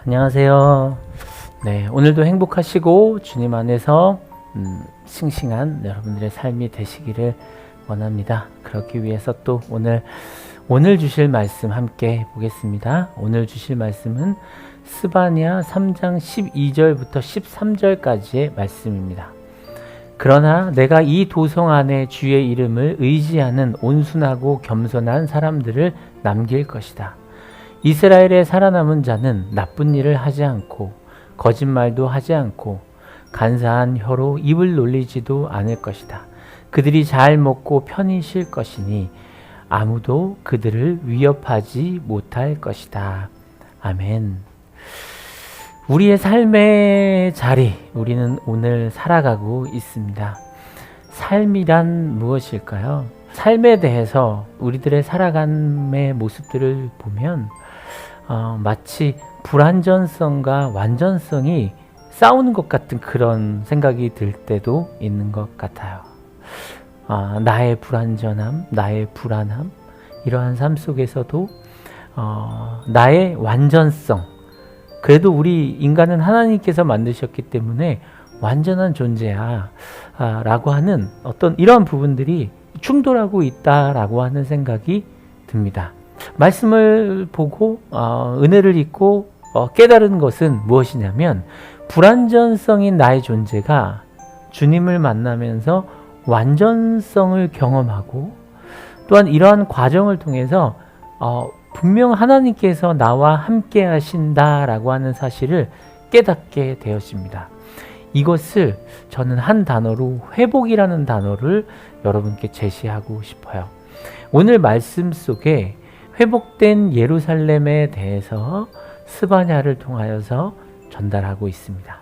안녕하세요. 네, 오늘도 행복하시고 주님 안에서 싱싱한 여러분들의 삶이 되시기를 원합니다. 그렇기 위해서 또 오늘 주실 말씀 함께 보겠습니다. 오늘 주실 말씀은 스바냐 3장 12절부터 13절까지의 말씀입니다. 그러나 내가 이 도성 안에 주의 이름을 의지하는 온순하고 겸손한 사람들을 남길 것이다. 이스라엘의 살아남은 자는 나쁜 일을 하지 않고 거짓말도 하지 않고 간사한 혀로 입을 놀리지도 않을 것이다. 그들이 잘 먹고 편히 쉴 것이니 아무도 그들을 위협하지 못할 것이다. 아멘. 우리의 삶의 자리, 우리는 오늘 살아가고 있습니다. 삶이란 무엇일까요? 삶에 대해서 우리들의 살아감의 모습들을 보면 마치 불완전성과 완전성이 싸우는 것 같은 그런 생각이 들 때도 있는 것 같아요. 나의 불완전함, 나의 불안함, 이러한 삶 속에서도 나의 완전성, 그래도 우리 인간은 하나님께서 만드셨기 때문에 완전한 존재야 라고 하는 어떤 이러한 부분들이 충돌하고 있다라고 하는 생각이 듭니다. 말씀을 보고 은혜를 잊고 깨달은 것은 무엇이냐면 불완전성인 나의 존재가 주님을 만나면서 완전성을 경험하고 또한 이러한 과정을 통해서 분명 하나님께서 나와 함께 하신다라고 하는 사실을 깨닫게 되었습니다. 이것을 저는 한 단어로 회복이라는 단어를 여러분께 제시하고 싶어요. 오늘 말씀 속에 회복된 예루살렘에 대해서 스바냐를 통하여서 전달하고 있습니다.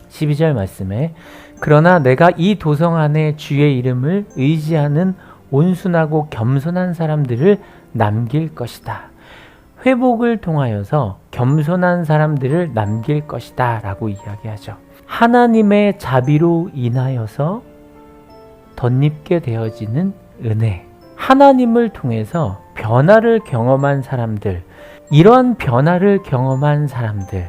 12절 말씀에 그러나 내가 이 도성 안에 주의 이름을 의지하는 온순하고 겸손한 사람들을 남길 것이다. 회복을 통하여서 겸손한 사람들을 남길 것이다 라고 이야기하죠. 하나님의 자비로 인하여서 덧입게 되어지는 은혜, 하나님을 통해서 변화를 경험한 사람들, 이러한 변화를 경험한 사람들,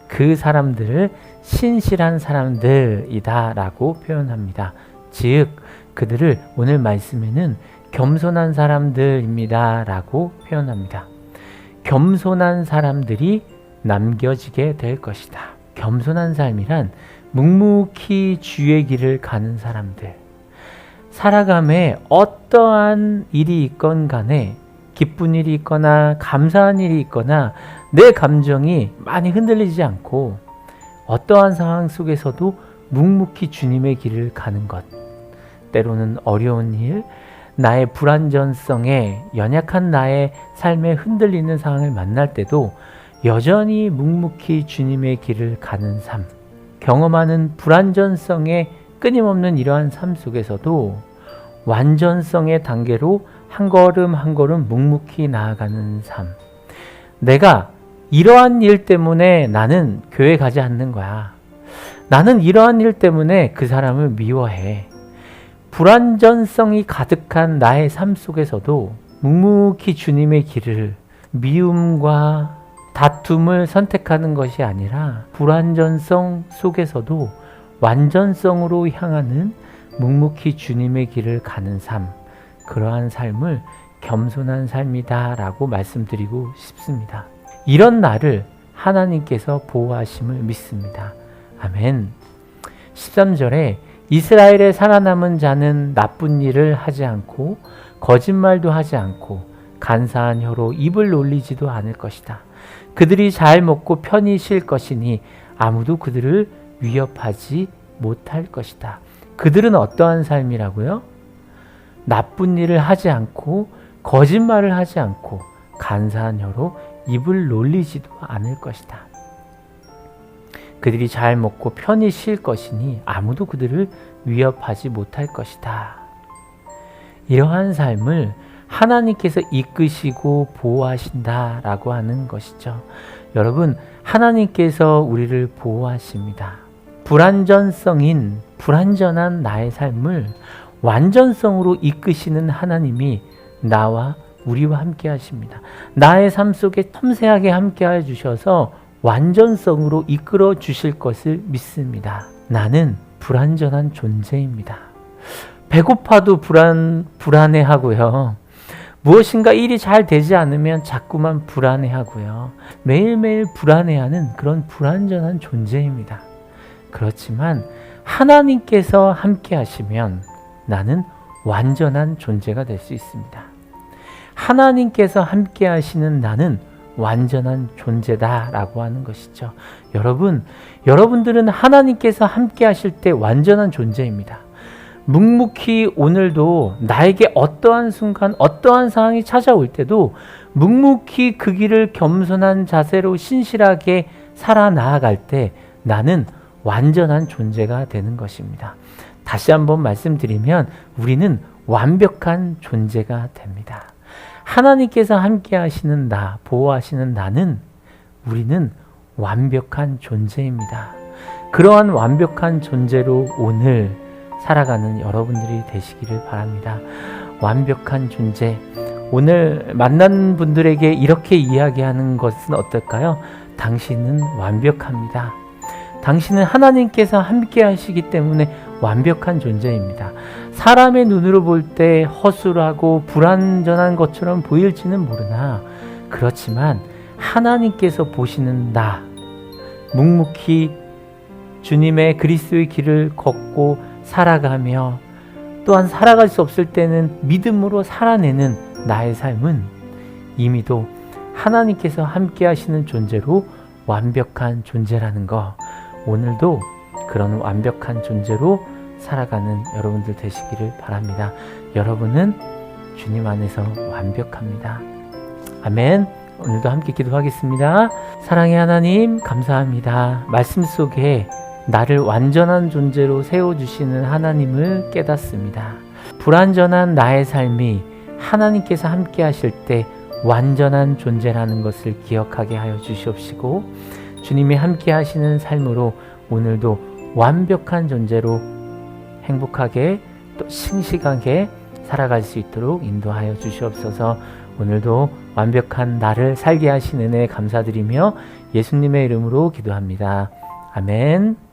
그 사람들을 신실한 사람들이다 라고 표현합니다. 즉 그들을 오늘 말씀에는 겸손한 사람들입니다 라고 표현합니다. 겸손한 사람들이 남겨지게 될 것이다. 겸손한 삶이란 묵묵히 주의 길을 가는 사람들, 살아감에 어떠한 일이 있건 간에 기쁜 일이 있거나 감사한 일이 있거나 내 감정이 많이 흔들리지 않고 어떠한 상황 속에서도 묵묵히 주님의 길을 가는 것, 때로는 어려운 일, 나의 불완전성에 연약한 나의 삶에 흔들리는 상황을 만날 때도 여전히 묵묵히 주님의 길을 가는 삶, 경험하는 불완전성에 끊임없는 이러한 삶 속에서도 완전성의 단계로 한 걸음 한 걸음 묵묵히 나아가는 삶. 내가 이러한 일 때문에 나는 교회 가지 않는 거야. 나는 이러한 일 때문에 그 사람을 미워해. 불완전성이 가득한 나의 삶 속에서도 묵묵히 주님의 길을, 미움과 다툼을 선택하는 것이 아니라 불완전성 속에서도 완전성으로 향하는 묵묵히 주님의 길을 가는 삶, 그러한 삶을 겸손한 삶이다 라고 말씀드리고 싶습니다. 이런 나를 하나님께서 보호하심을 믿습니다. 아멘. 13절에 이스라엘의 살아남은 자는 나쁜 일을 하지 않고 거짓말도 하지 않고 간사한 혀로 입을 놀리지도 않을 것이다. 그들이 잘 먹고 편히 쉴 것이니 아무도 그들을 위협하지 못할 것이다. 그들은 어떠한 삶이라고요? 나쁜 일을 하지 않고 거짓말을 하지 않고 간사한 혀로 입을 놀리지도 않을 것이다. 그들이 잘 먹고 편히 쉴 것이니 아무도 그들을 위협하지 못할 것이다. 이러한 삶을 하나님께서 이끄시고 보호하신다라고 하는 것이죠. 여러분, 하나님께서 우리를 보호하십니다. 불완전성인 불완전한 나의 삶을 완전성으로 이끄시는 하나님이 나와 우리와 함께 하십니다. 나의 삶 속에 섬세하게 함께 해 주셔서 완전성으로 이끌어 주실 것을 믿습니다. 나는 불완전한 존재입니다. 배고파도 불안해하고요. 무엇인가 일이 잘 되지 않으면 자꾸만 불안해하고요. 매일매일 불안해하는 그런 불완전한 존재입니다. 그렇지만 하나님께서 함께 하시면 나는 완전한 존재가 될 수 있습니다. 하나님께서 함께 하시는 나는 완전한 존재다라고 하는 것이죠. 여러분들은 하나님께서 함께 하실 때 완전한 존재입니다. 묵묵히 오늘도 나에게 어떠한 순간, 어떠한 상황이 찾아올 때도 묵묵히 그 길을 겸손한 자세로 신실하게 살아나아갈 때 나는 완전한 존재가 되는 것입니다. 다시 한번 말씀드리면 우리는 완벽한 존재가 됩니다. 하나님께서 함께 하시는 나, 보호하시는 나는 우리는 완벽한 존재입니다. 그러한 완벽한 존재로 오늘 살아가는 여러분들이 되시기를 바랍니다. 완벽한 존재. 오늘 만난 분들에게 이렇게 이야기하는 것은 어떨까요? 당신은 완벽합니다. 당신은 하나님께서 함께 하시기 때문에 완벽한 존재입니다. 사람의 눈으로 볼 때 허술하고 불완전한 것처럼 보일지는 모르나 그렇지만 하나님께서 보시는 나, 묵묵히 주님의 그리스도의 길을 걷고 살아가며 또한 살아갈 수 없을 때는 믿음으로 살아내는 나의 삶은 이미도 하나님께서 함께 하시는 존재로 완벽한 존재라는 거, 오늘도 그런 완벽한 존재로 살아가는 여러분들 되시기를 바랍니다. 여러분은 주님 안에서 완벽합니다. 아멘. 오늘도 함께 기도하겠습니다. 사랑의 하나님, 감사합니다. 말씀 속에 나를 완전한 존재로 세워주시는 하나님을 깨닫습니다. 불완전한 나의 삶이 하나님께서 함께 하실 때 완전한 존재라는 것을 기억하게 하여 주시옵시고, 주님이 함께 하시는 삶으로 오늘도 완벽한 존재로 행복하게 또 싱싱하게 살아갈 수 있도록 인도하여 주시옵소서. 오늘도 완벽한 나를 살게 하신 은혜 감사드리며 예수님의 이름으로 기도합니다. 아멘.